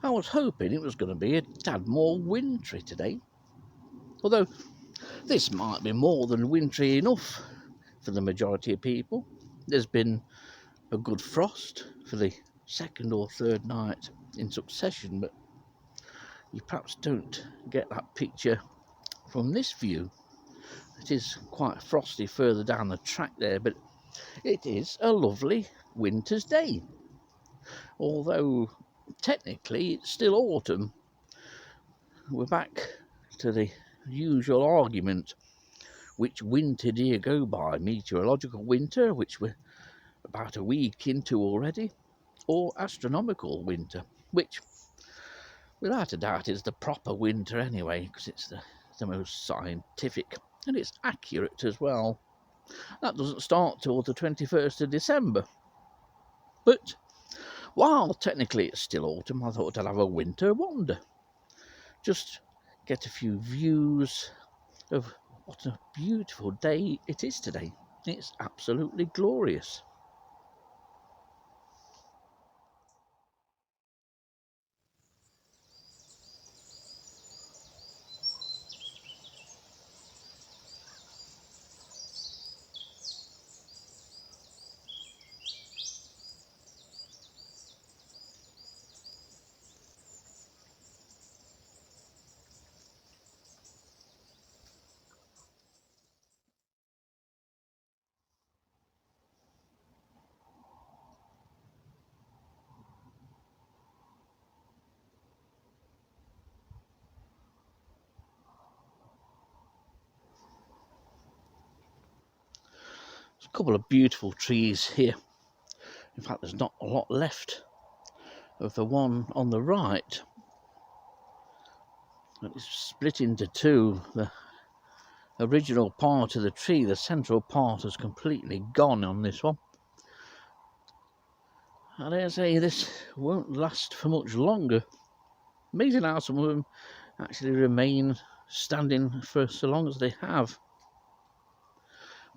I was hoping it was going to be a tad more wintry today, although this might be more than wintry enough for the majority of people. There's been a good frost for the second or third night in succession, but you perhaps don't get that picture from this view. It is quite frosty further down the track there, but it is a lovely winter's day. Although technically it's still autumn. We're back to the usual argument. Which winter do you go by? Meteorological winter, which we're about a week into already, or astronomical winter, which without a doubt is the proper winter anyway, because it's the most scientific and it's accurate as well. That doesn't start till the 21st of December. But while technically it's still autumn, I thought I'd have a winter wander. Just get a few views of what a beautiful day it is today. It's absolutely glorious. There's a couple of beautiful trees here. In fact, there's not a lot left of the one on the right. It's split into two. The original part of the tree, the central part, has completely gone on this one. I dare say this won't last for much longer. Amazing how some of them actually remain standing for so long as they have.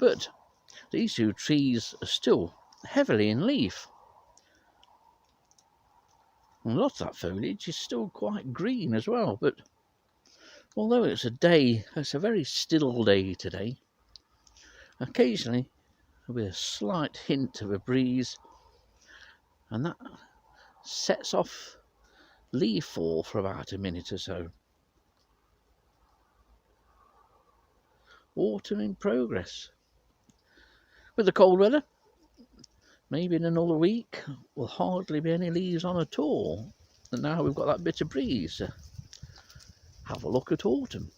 But these two trees are still heavily in leaf. And lots of that foliage is still quite green as well. But although it's a very still day today, occasionally there'll be a slight hint of a breeze, and that sets off leaf fall for about a minute or so. Autumn in progress. With the cold weather, maybe in another week will hardly be any leaves on at all. And now we've got that bit of breeze. Have a look at autumn.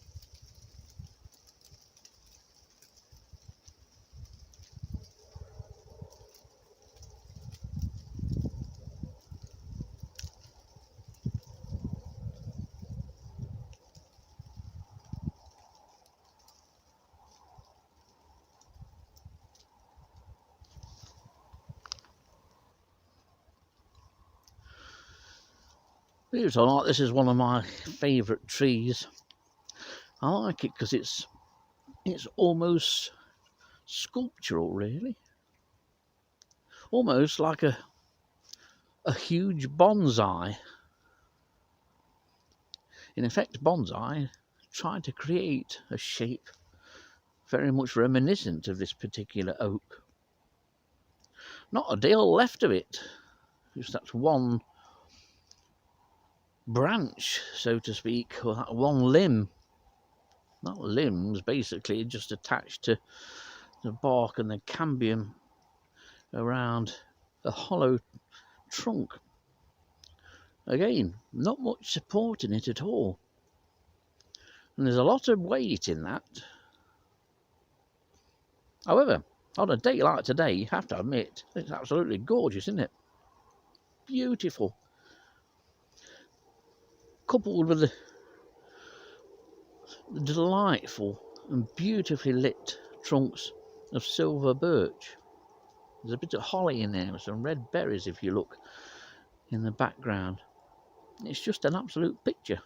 Believe it or not, this is one of my favourite trees. I like it because it's almost sculptural, really. Almost like a huge bonsai. In effect, bonsai tried to create a shape very much reminiscent of this particular oak. Not a deal left of it. Just that one branch, so to speak, or that one limb. That limb's basically just attached to the bark and the cambium around a hollow trunk. Again, not much support in it at all. And there's a lot of weight in that. However, on a day like today, you have to admit, it's absolutely gorgeous, isn't it? Beautiful. Coupled with the delightful and beautifully lit trunks of silver birch. There's a bit of holly in there with some red berries if you look in the background. It's just an absolute picture.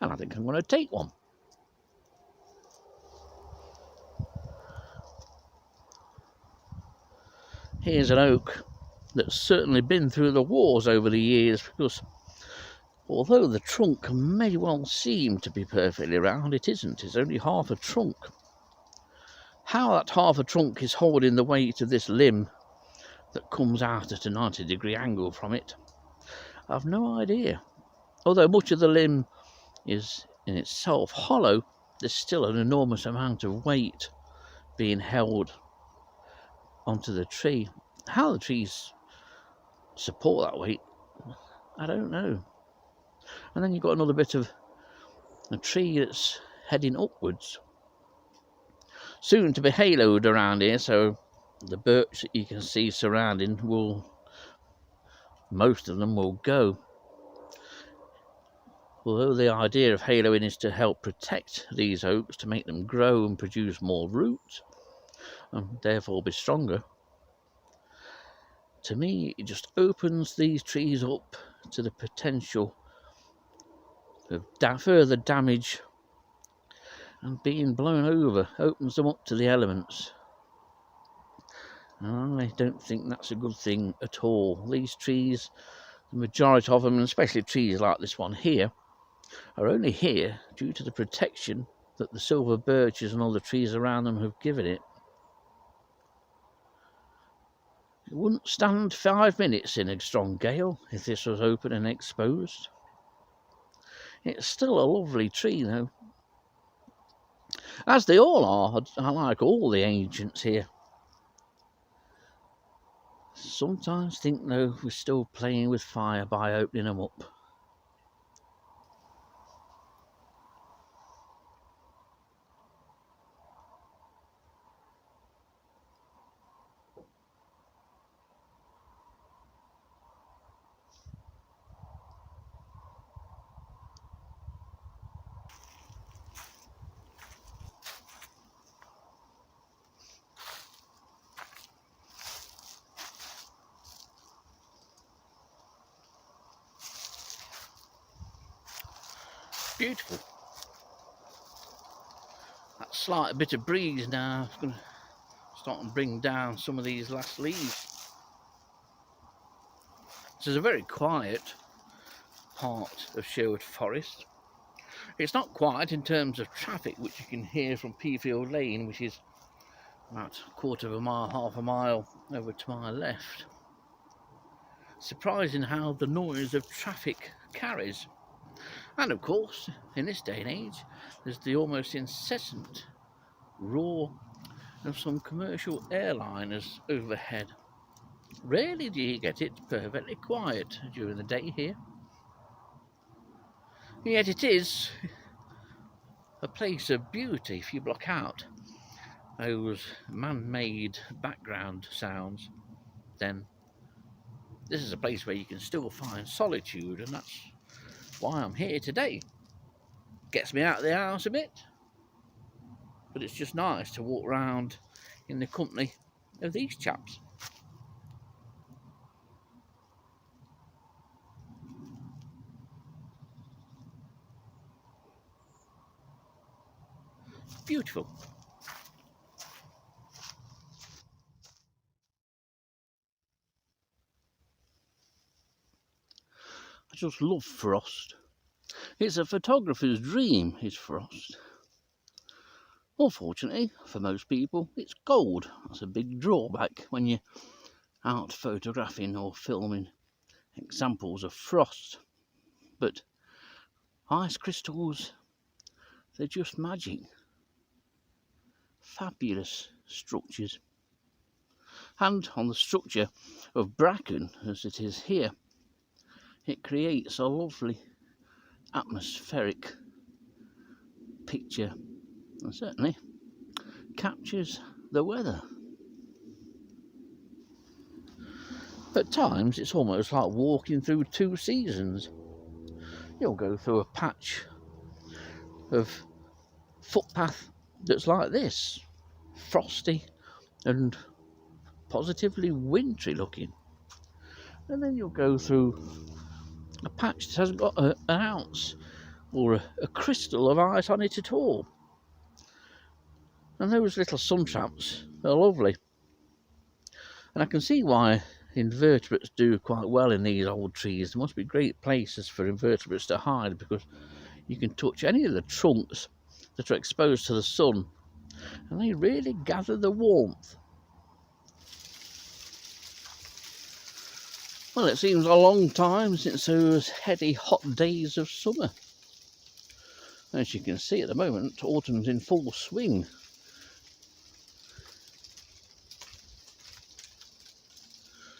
And I think I'm going to take one. Here's an oak that's certainly been through the wars over the years, because Although the trunk may well seem to be perfectly round, it isn't. It's only half a trunk. How that half a trunk is holding the weight of this limb that comes out at a 90-degree angle from it, I've no idea. Although much of the limb is in itself hollow, there's still an enormous amount of weight being held onto the tree. How the trees support that weight, I don't know. And then you've got another bit of a tree that's heading upwards, soon to be haloed around here, so the birch that you can see surrounding most of them will go. Although the idea of haloing is to help protect these oaks, to make them grow and produce more roots and therefore be stronger, to me it just opens these trees up to the potential of further damage and being blown over, opens them up to the elements. I don't think that's a good thing at all. These trees, the majority of them, and especially trees like this one here, are only here due to the protection that the silver birches and all the trees around them have given it. It wouldn't stand 5 minutes in a strong gale if this was open and exposed. It's still a lovely tree though, as they all are. I like all the ancients here. Sometimes think though we're still playing with fire by opening them up. Beautiful. That slight bit of breeze now is going to start to bring down some of these last leaves. This is a very quiet part of Sherwood Forest. It's not quiet in terms of traffic, which you can hear from Peafield Lane, which is about a quarter of a mile, half a mile over to my left. Surprising how the noise of traffic carries. And of course, in this day and age, there's the almost incessant roar of some commercial airliners overhead. Rarely do you get it perfectly quiet during the day here. Yet it is a place of beauty if you block out those man-made background sounds. Then this is a place where you can still find solitude, and that's why I'm here today. Gets me out of the house a bit, but it's just nice to walk around in the company of these chaps. Beautiful. I just love frost. It's a photographer's dream, is frost. Unfortunately, for most people, it's cold. That's a big drawback when you're out photographing or filming examples of frost. But ice crystals, they're just magic. Fabulous structures. And on the structure of bracken, as it is here, it creates a lovely atmospheric picture and certainly captures the weather. At times it's almost like walking through two seasons. You'll go through a patch of footpath that's like this, frosty and positively wintry looking, and then you'll go through a patch that hasn't got an ounce or a crystal of ice on it at all. And those little sun traps are lovely. And I can see why invertebrates do quite well in these old trees. There must be great places for invertebrates to hide, because you can touch any of the trunks that are exposed to the sun and they really gather the warmth. Well, it seems a long time since those heady hot days of summer. As you can see at the moment, autumn's in full swing.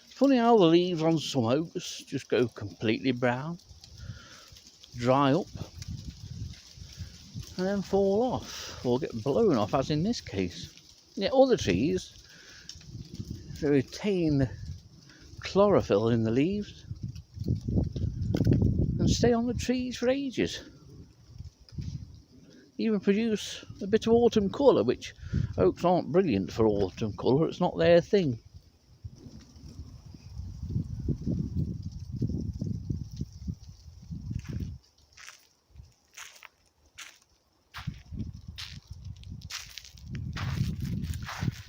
Funny how the leaves on some oaks just go completely brown, dry up, and then fall off, or get blown off, as in this case. Yet other trees, they retain chlorophyll in the leaves and stay on the trees for ages. Even produce a bit of autumn colour, which oaks aren't brilliant for autumn colour, it's not their thing.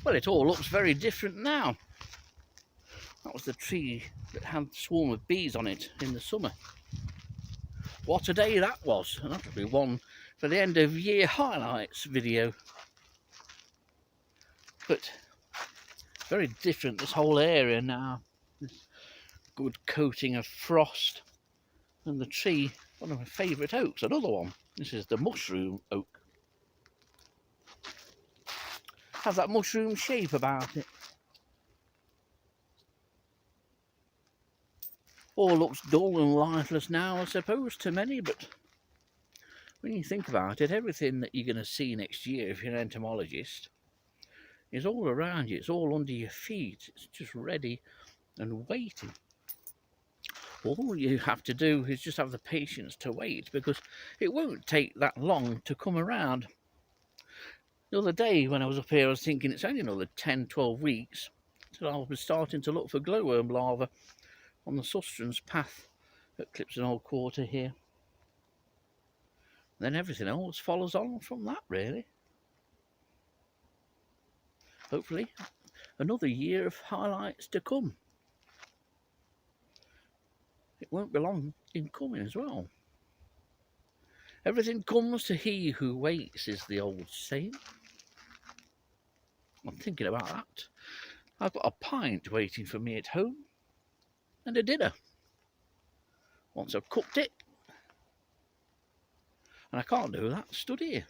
Well, it all looks very different now. That was the tree that had a swarm of bees on it in the summer. What a day that was, and that'll be one for the end of year highlights video. But very different, this whole area now. This good coating of frost, and the tree, one of my favourite oaks, another one. This is the mushroom oak. Has that mushroom shape about it. All looks dull and lifeless now, I suppose, to many, but when you think about it, everything that you're going to see next year, if you're an entomologist, is all around you. It's all under your feet. It's just ready and waiting. All you have to do is just have the patience to wait, because it won't take that long to come around. The other day when I was up here, I was thinking it's only another 10-12 weeks till I'll be starting to look for glowworm larvae on the Sustrans path at Clipson Old Quarter here. Then everything else follows on from that, really. Hopefully another year of highlights to come. It won't be long in coming as well. Everything comes to he who waits, is the old saying. I'm thinking about that. I've got a pint waiting for me at home, and a dinner. Once I've cooked it, and I can't do that, stood here.